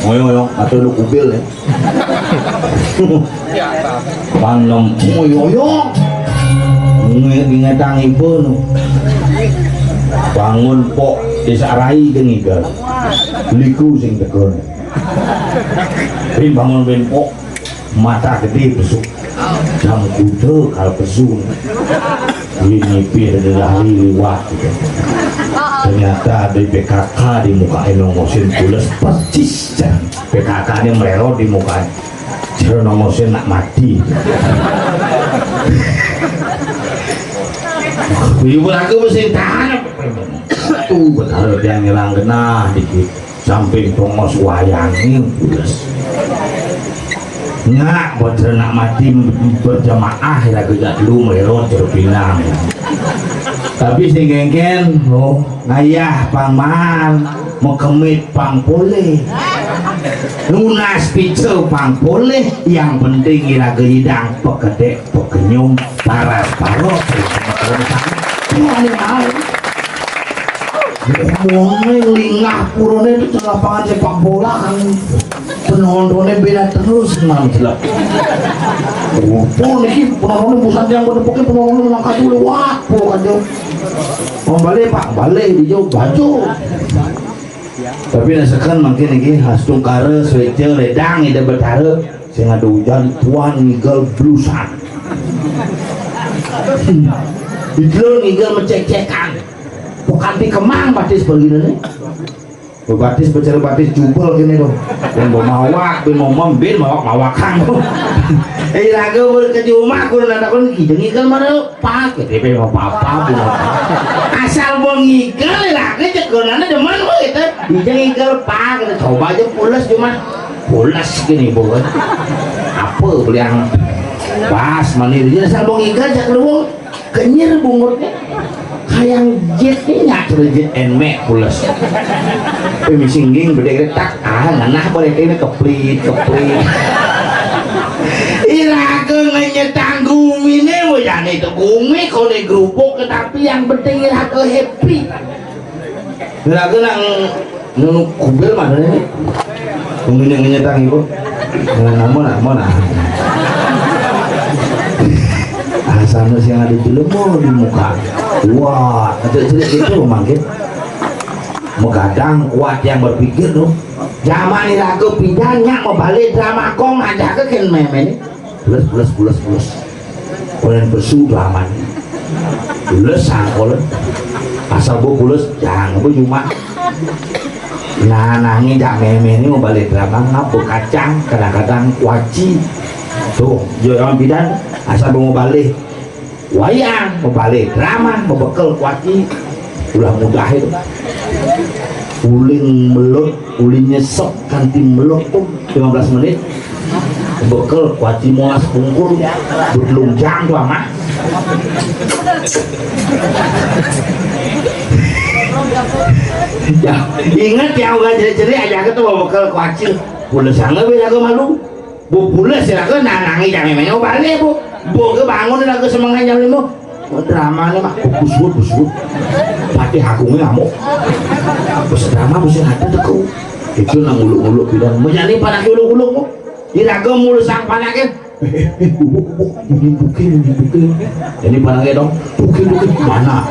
ngoyo atau lu kubil ya panom ngoyo ngetang ibu bangun pok desa rai kengigal liku sing tegon bangun ben pok mata gede besuk jam kuda kalau besuk ini pir dari liwat gitu. Ternyata ada PKK di muka nongosin pules percis dan PKK ini melero di muka cara nongosin nak mati ibu aku mesti tahan tuh betul dia ngilang genah dikit samping tongos wayangin pules nggak buat nak mati berjamaah ya kerja dulu melero terpinang tapi si gengken oh ngayah pangman mau kemit pang boleh lunas picu pang boleh yang penting ira gedang pekedek pekenyum paras parot ngomongnya lingah purone itu lapangan sepak bola kan penontonnya beda terus nantilah pun ini penontonnya busan yang berdepoknya penontonnya langkah dulu wah aja mau balik pak balik di jauh baju tapi nasakan makin ini hastung kare sweater ledang ida bertara sehingga ada hujan tuan ngigal blusan itu ngigal mencek-cekan bukan di kemang batis begini nih batis bicara batis jubel gini dong dan mau mawak bin mau membin mawak kang lagu berkejumah aku nanda pun ikan mana pak tapi mau apa asal mau ngikal lah cekonannya demen gitu ngikal pak kita coba aja pulas cuma pulas gini bukan apa yang pas manir dia asal mau ngikal cak lu kenyir bungurnya yang jetnya jet enmek pulas pemisingging berdek tak nanah boleh ini keplit iraga ngenyetang gumi ini wajah itu gumi kalau di grupuk tetapi yang penting iraga happy iraga nang nunuk kubil mana ini gumi yang ngenyetang ibu mana asal sih yang ada dulu di muka wah cerita itu mungkin mengadang kuat yang berpikir tuh zaman ini aku pindahnya mau balik drama kong ada ke kan memen plus kalian bersu drama plus sangkol asal bu plus jangan bu cuma nangi dak memen ini mau balik drama ngapu kacang kadang-kadang kuaci tuh jangan bidan asal mau balik wayang mau balik drama mau bekel kuaci ulah mudah itu uling melut uling nyesek kanti melut tuh 15 menit bekel kuaci molas bungkul berlunjang tuh mah ya ingat ya udah jadi aja ke tuh bekel kuaci boleh sangat beda ke malu bu boleh silakan nanangi jangan memang balik bu ke bangun lagi semangat jam 5 drama nih mah busut pati hakungnya ngamuk bus drama bisa ada teku itu nang uluk-uluk bilang menjadi panak uluk-uluk diraga mulu sang panaknya bukin jadi panaknya dong bukin mana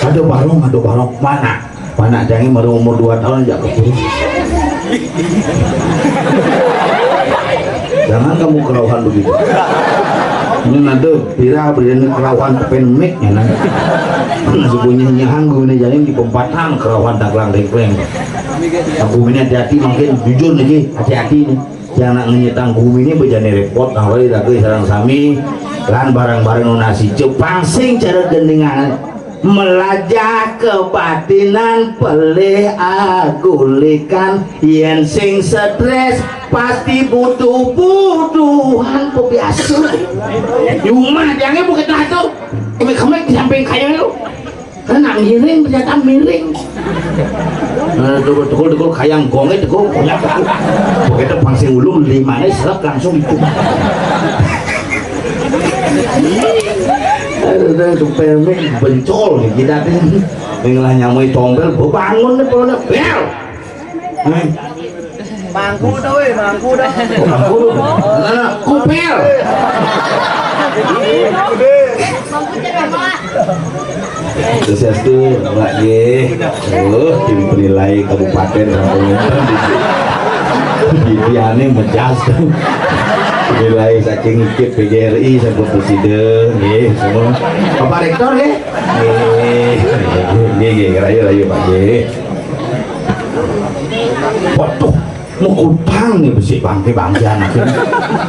ada barong mana panak jangan baru umur 2 tahun aja keburu jangan kamu kelauhan begitu ini nanti pira berdiri kelauhan penmik ya nanti sebuahnya nyahanggu ini jadi di pempatan kelauhan taklang dengkleng aku ini hati-hati makin jujur nih hati-hati nih jangan ngenyetang bumi ini berjani repot awalnya lagi sarang sami lan barang-barang nasi Jepang sing cara gendingan melajah kebatinan pelih agulikan yen sing stres pasti butuhan biasa rumah jangan bukan tahu kami samping kayak lu karena miring ternyata miring tukul kayang gongnya tukul punya kan begitu pangsing ulung 5 serap langsung itu itu permik bencol kita nih mengelah nyamai tombel bangun nih bel Mangku dah weh, mangku dah. Mangku. Nah, kupel. Sesuatu lagi. Tim penilai kabupaten Lampung di aneh menjelaskan nilai saking ikut PGRI sampai presiden semua Bapak Rektor rayu Pak waduh mau utang nih besi bangke anak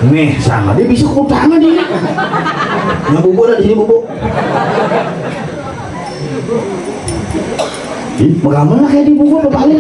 nih sama dia bisa utangan dia nggak bubuk ada di sini bubuk bagaimana kayak di bubuk berbalik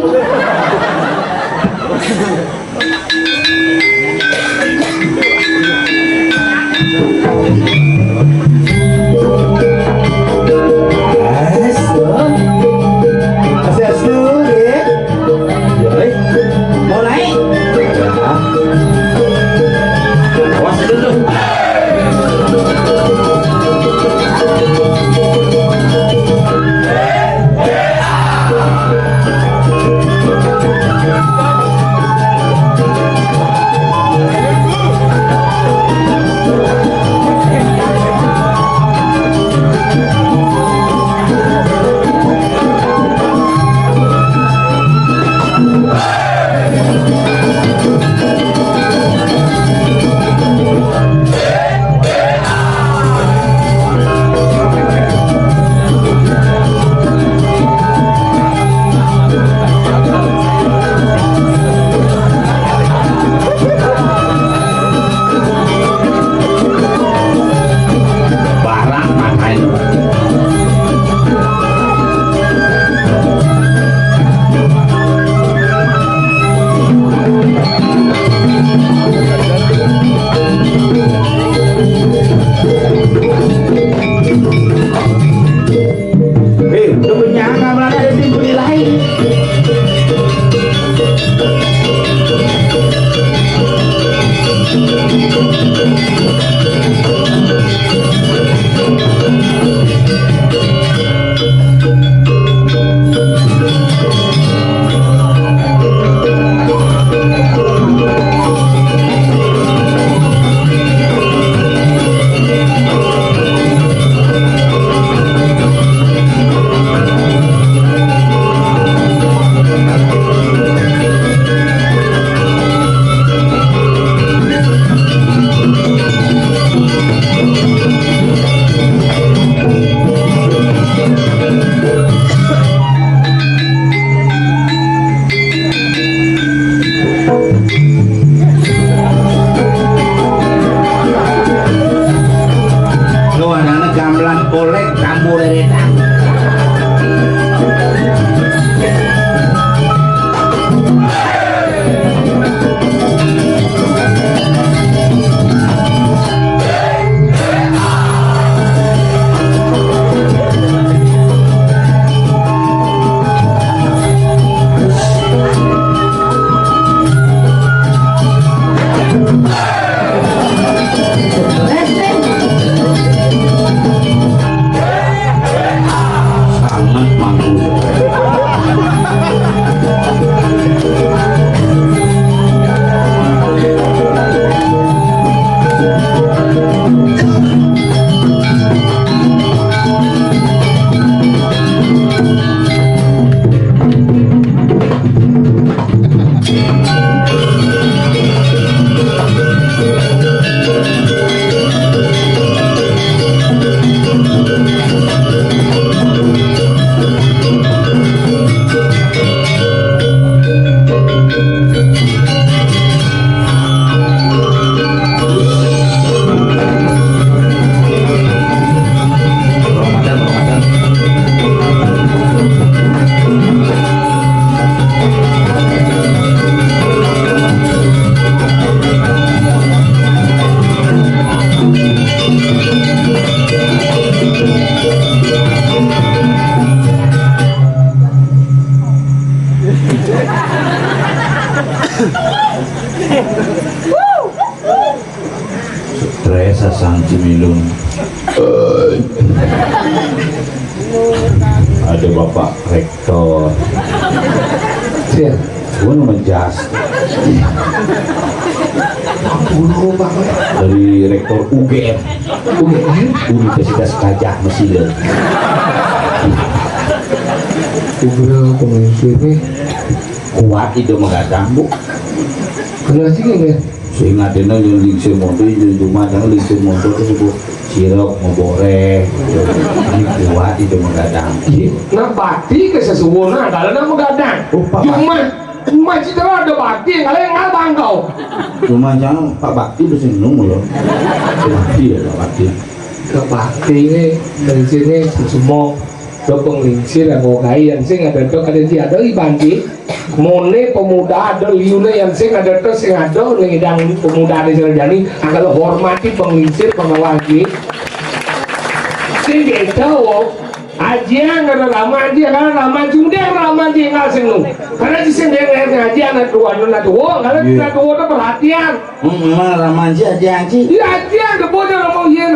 Resa sang Cimilung. Ada Bapak Rektor. gua ngejas Guru banget. dari rektor UGM Universitas Gajah Mesiler. Guru pemimpinnya Kuat itu menggadang bu. kenal sih nggak? Sehingga dia yang lingsir motor di rumah jangan lingsir motor itu bu sirok memboreh. Ini kuat itu menggadang. Nah bakti ke sesungguhnya adalah nama gadang. Cuma citra ada bakti yang kalian nggak bangkau. Cuma jangan Pak Bakti bersenung loh. Bakti ya Pak Bakti. Ke bakti ini dari sini semua do penglingsir yang ngokai yang sing ada tuh ada di ada ibanti mone pemuda ada liune yang sing ada tuh sing ada ngidang pemuda ada jadi agar hormati penglingsir pengawaji sing kita aja nggak ada lama aja karena lama juga lama aja nggak sing lu karena di sini dia ngaji anak dua karena kita dua tuh perhatian Memang ramanji aja sih. iya aja ada bocah mau iya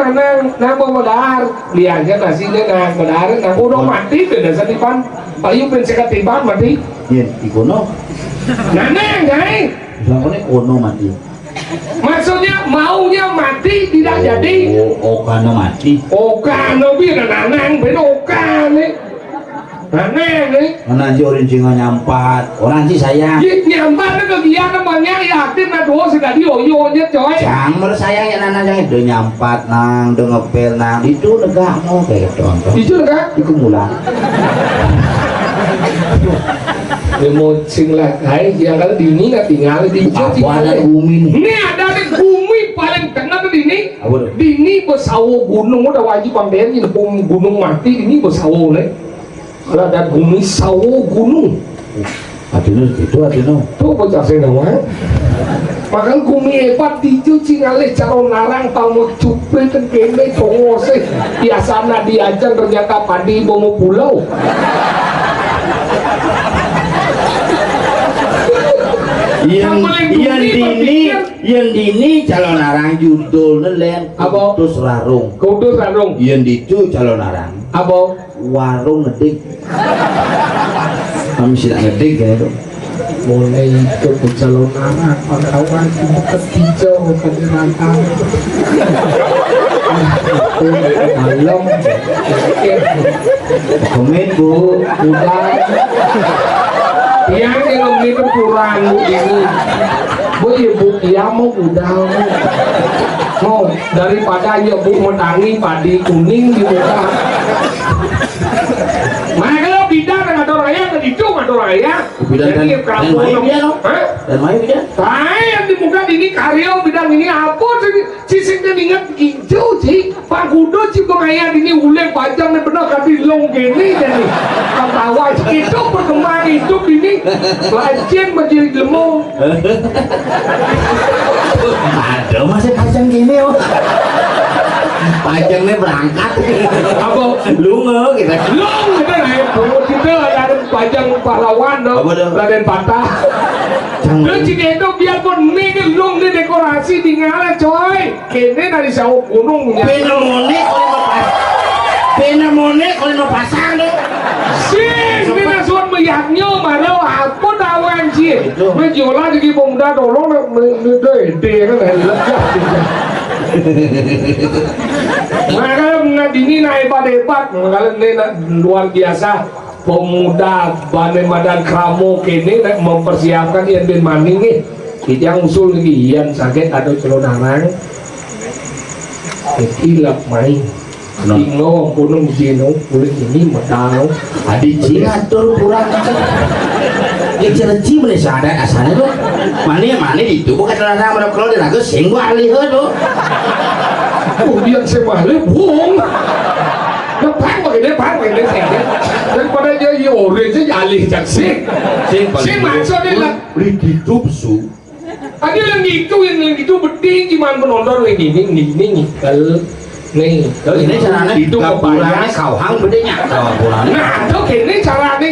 nang modar lihatnya nasinya nang modar nang udah mati beda setipan payu pensekat tiban mati Iya, ikono. neng guys Jangan kono mati. maksudnya maunya mati tidak jadi Oh, karena mati. oka no biar nanang beda oka nih nanang nih Mana sih orang Cina nyampat, orang sih sayang. nyambat itu dia namanya yakin na doa sudah dioyonya coy Jangan menurut sayang ya nana jangan do nyampat nang, do ngepel nang itu negak mau kayak contoh. itu kan Itu mulan. mau sing lah kayak yang kalau di ini nggak tinggal di Apa ada bumi nih? ini ada di bumi paling tengah tuh di ini Apa tuh? di ini bersawo gunung udah wajib pamperin di gunung mati di ini bersawo nih kalau ada bumi sawo gunung Adino itu Adino. tuh bocah saya nama makanya bumi hebat dicuci ngalih calon narang tamu cupre kan kene congose biasanya diajar ternyata padi bomo pulau yang dini calon arang judul nelen Apa? Kudus Rarung. kudus rarung Yang dicu calon arang apa warung ngedik. Kami tidak ngedik ya itu. mulai itu calon anak kawan dekat hijau pada rantang malam Komit bu. udah yang itu kurang bu ini bu ibu ya mau udah mau daripada ya bu menangi padi kuning di muka mana kalau bidang dengan orang raya kan itu dengan orang raya Bidang dan main dia no. Dan main dia. yang di muka ini karyo bidang ini apa sisingnya ingat hijau sih Pak Gudo sih pengayaan ini uleng panjang nih bener kaki long gini jadi tawa itu perkembangan hidup ini lajen menjadi lemong Ada masih panjang gini oh. Panjangnya berangkat. apa Lunga kita. long gitu nih kita ada panjang pahlawan dong Apa dong? Raden Patah lu cik itu biarpun ini long di dekorasi di ngala coy kene dari sawo gunung Penamone kalau mau pasang deh. sih ini nasuan melihatnya mana apa dawan sih Itu. menjualan jadi pemuda tolong ide kan maka ini naik hebat kalau ini luar biasa pemuda Badan Kramo kini mempersiapkan yang ben maning nih yang usul lagi yang sakit atau celonangan hilap main Tingno, gunung Jino, kulit ini medal. Adi ciatur kurang. Ya cerci boleh sadar asalnya tuh. Mana itu bukan rasa mereka kalau dia lagu singgu alih tuh. Kemudian sebalik bohong. Depan begini saja. Daripada dia orange aja alih jaksik. Si maksudnya lah. Beli hidup su. Ada yang itu beding gimana penonton lagi ini kalau nih Ini caranya itu gabungannya kauhang bedanya. nah itu kini caranya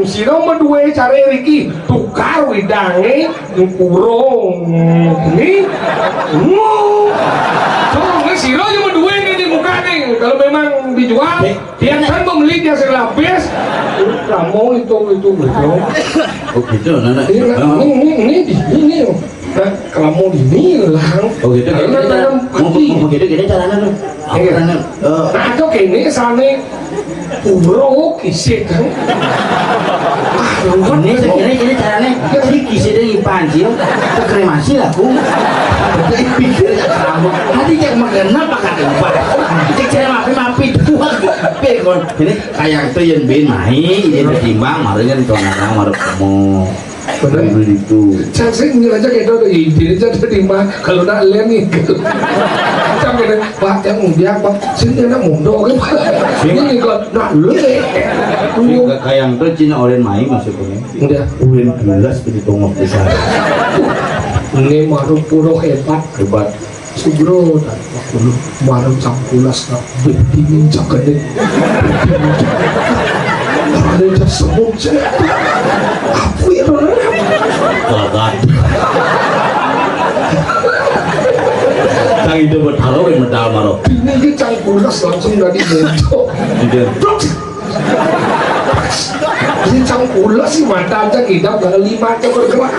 sino medue cara Riki tukar widange kurung ini so sino cuma dua ini di muka nih kalau memang dijual dia kan pemiliknya selapis kamu itu gitu Oh gitu, nana. ini kalau mau ini lah Oh gitu, mau gitu caranya tuh. Apa caranya? nah itu kini sana bro kisih kan ini caranya si kisih dari panjil ke kremasi lah ku jadi pikir gak kamu nanti cek mengenal pakai tempat cek cara mapi pikir ini kayak itu yang ben main ini tertimbang marunya itu anak-anak maru kamu bener itu saya aja kayak itu ide aja terima kalau nak lihat nih gitu macam ini pak yang dia pak sini anak mundo kan ini kok nak lihat kayak itu Cina orang main maksudnya udah urin gelas begitu ngomong besar ini maru puro hebat Subro dan waktu maru cangkulas nak begini cakadek ada yang semut apa ya Gagat. Cang itu bertaruh di medal maro. Ini cangkulas langsung dari bentuk. Ini cangkulas sih mata aja kita udah 5 aja bergerak.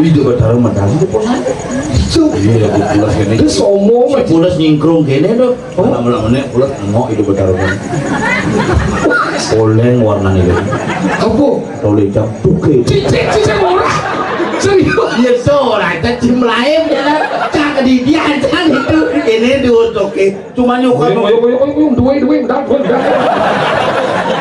Itu bertaruh medal itu posan. Itu. Iya, pulas gini. Itu somo Si pulas nyingkrung gini tuh. Lama-lama pulas ngok itu bertaruh. Oleng warna itu. Apa? Oleh jam tuke. Cicak murah. Serius. Ya soalnya kita cim lain jalan. Cak di dia jalan itu. Ini dua toke. Cuma nyuka. Dua.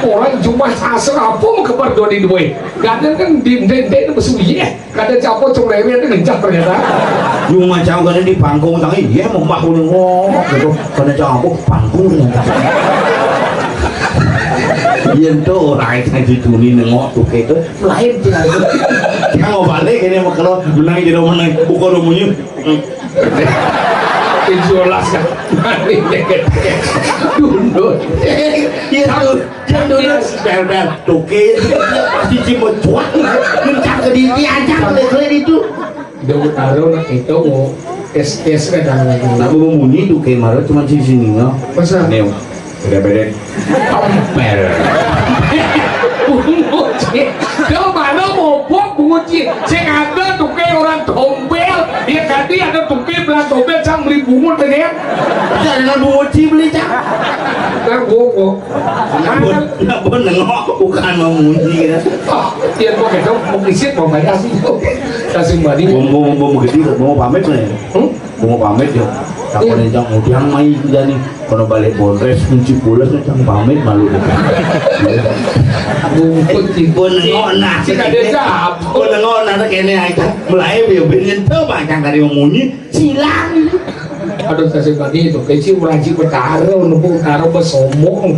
Orang cuma sasar apa mau kebar dua di dua. Kadang kan di dendek itu besuye. Kadang capo cuma lewe itu ngencak ternyata. Cuma jauh kan di panggung tangi. Iya mau mahun ngok. Gitu. Karena capo panggung ternyata. Yên tuh orang yang dituni nengok tuh kayak itu lain dia. Kita mau balik ini mau kalau menang jadi menang pukul rumahnya. Jelas kan, mari deket dundut. Iya tuh, jangan dundut. Bel tuh kayak pasti cipot cuak. Mencak ke dia aja kali itu. Dia taruh nak itu mau tes kan lagi. Nah bunyi tuh kayak marah cuma di sini nggak. Masa? Nih, beda-beda. Tompel. Bunguci, kalau mana mau buat bunguci, saya ada tuh kayak orang tompel, dia tadi ada tuh kayak belah tompel, cang beli bungut tadi ya. Jangan bunguci beli cang. Nah gua, nggak pun nengok bukan mau munyi kan. Dia mau kayak mau kisit mau bayar sih, kasih balik. Mau gede, mau pamit nih. Mau pamit ya. Kalau yang udah main jadi kalau balik Polres kunci pulas macam pamit malu deh. Bunguci Pun ngona, jika dia jawab, pun ngona tak kene aja. Mulai biar tuh banyak dari memunyi silang. aduh kasih balik itu kecil meraji bertaruh, nubuk taruh bersomong.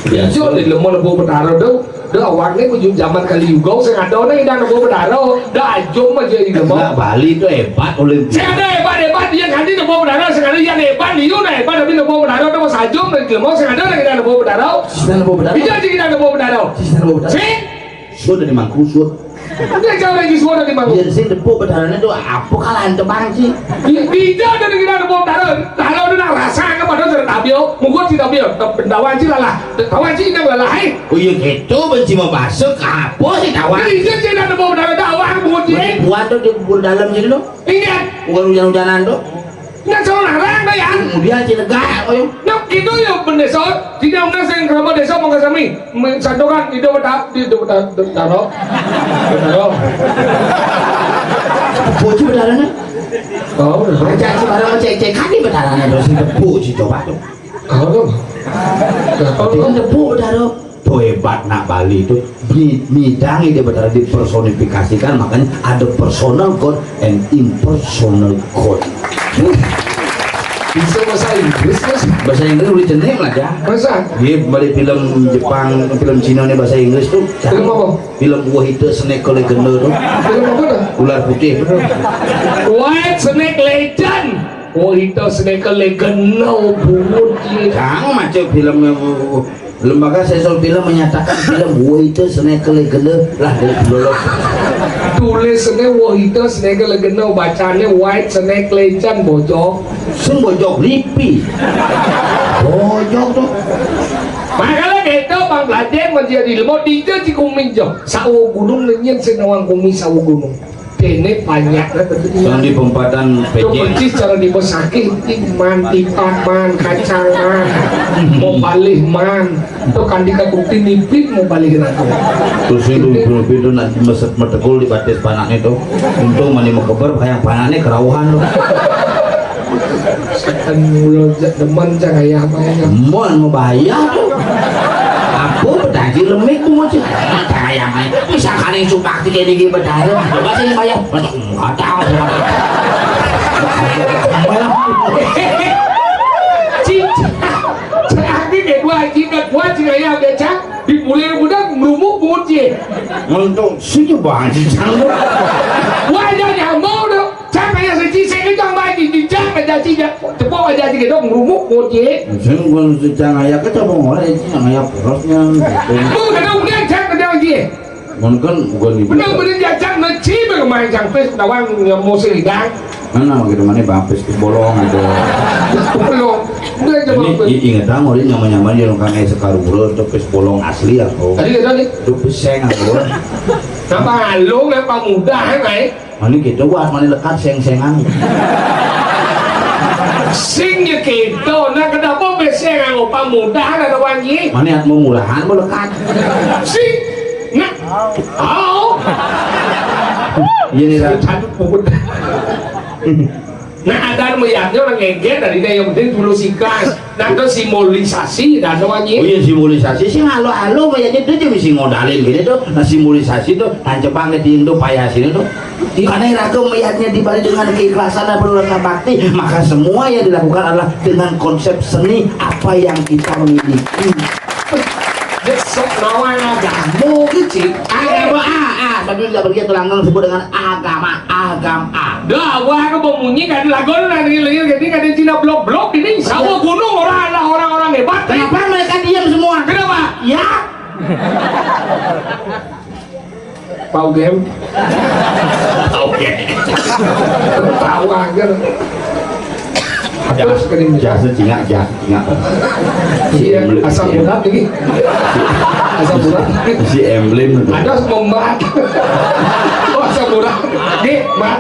Biasa di lemah nubuk bertaruh tuh. Dah awalnya kunjung zaman kali juga saya ada nih dan nubuk bertaruh. Dah ajom aja di lemah. Bali itu hebat Olimpik. Saya ada hebat dia nanti nubuk bertaruh, saya ada yang hebat dia udah hebat tapi nubuk bertaruh tuh mas ajom dari lemah saya ada kita nubuk bertaruh. Kita nubuk bertaruh. Bisa aja kita nubuk bertaruh. Kita nubuk bertaruh. Sih? Sudah di mangku sudah. Dia jauh lagi semua dari bangun. Jadi sih nubuk bertaruhnya tuh apa kalian tebang sih? Bisa dari kita nubuk bertaruh. Kalau udah rasa kan pada sudah tabio, mungkin tidak tabio. Tawan sih lah, tawan sih kita belai. Oh iya gitu benci mau masuk apa sih kawan? Bisa kita nubuk bertaruh tawan mungkin. Buat tuh di dalam sini tuh. Ingat. Bukan hujan-hujanan tuh. Nggak salah larang dah ya. Kemudian Cinegah, oh Nah itu ya pendesa. Tidak ada yang kerabat desa mau kesami. Sandokan itu bertaruh. Puji berdarahnya. Oh, Baca si barang cek kan di berdarahnya terus si debu si coba tuh. Dia debu berdarah. Tuh hebat nak Bali itu bidang itu berdarah dipersonifikasikan makanya ada personal god and impersonal god. Bisa bahasa Inggris mas? Bahasa Inggris original lah ya. Masa? Dia balik film Jepang, film Cina ini bahasa Inggris tuh. Film apa? Film Wahita Snake Legend tuh. Film apa dah? Ular putih. White Snake Legend. Wahita Snake Legend no bungut. Kang macam film lembaga sensor film menyatakan film Wahita Snake Legend lah lolos. Tulisnya Wahita Snake Legend no bacanya White Snake Legend bocok. Sing bojok lipi. Pojok tuh. Makanya kita bang belajar menjadi lemot di itu di kuming jo. Sawo gunung nenyen senawang kuming sawo gunung. Dene banyak lah Yang di pempatan Itu PJ. percis cara dibesaki iman, ipat man, kacang man, mau balik man. Itu kan dikabukti nipit mau balik aku. Terus itu nanti meset metekul di batis panaknya tuh. Untung mani mau keber kayak panaknya kerauhan loh. Sekan mulut demen jangan ya mainnya. Mon mau bayar tuh. Aku berdaji lemik ku macam jangan yang main. Misalkan yang suka tiga digi berdaji, masih bayar. Nggak tahu. Cakti kedua jika ya becak dimulai mudah merumuk bunyi. Untuk sih banget jangan. Wajah yang mau dong. Jangan ya sih saya kita main di jangan aja sih ya. Tepuk aja sih kita merumuk bunyi. Jangan jangan ya kita mau orang itu jangan ya porosnya. Bukan udah jangan ada lagi. Mungkin bukan ibu. Benar-benar jajang nanti bermain sampai tawang yang mau sedang. Mana gitu mana bampes di bolong ada. Belum. Udah coba. Ini inget dong orang nyaman-nyaman di longkang sekarang itu pes bolong asli aku. Tadi kita nih. Itu peseng aku. Napa lu napa mudah kan? Mana gitu buat mana lekat seng-sengan. Singnya gitu, nah kenapa biasanya nggak lupa mudah ada wangi? Mana yang mau murahan mau lekat. Sing, nah, oh, Ini lah. Nah ada melihatnya orang ngeget dari dia yang penting dulu sikas, nah itu simbolisasi dan Oh wangi. iya simbolisasi sih halo kayaknya tuh jadi mesti ngodalin gini tuh. Nah simbolisasi tuh tancap banget di Indo payah sini tuh. Karena raga melihatnya dibalik dengan keikhlasan dan penurunan bakti, maka semua yang dilakukan adalah dengan konsep seni apa yang kita miliki. Besok nawang agama gitu. Agama tapi tidak pergi terangkan disebut dengan agama. Dah, wah aku bunyi kan lagu nanti lagi kan di Cina blok-blok ini sama gunung orang hebat. Kenapa mereka diam semua? Kenapa? Ya. Pau game. Oke. Tahu aja. Terus kering Jasa cingak. Iya, asal murah lagi. Asal murah. Si emblem itu. Ada membahas. Oh, asal murah. Di mana?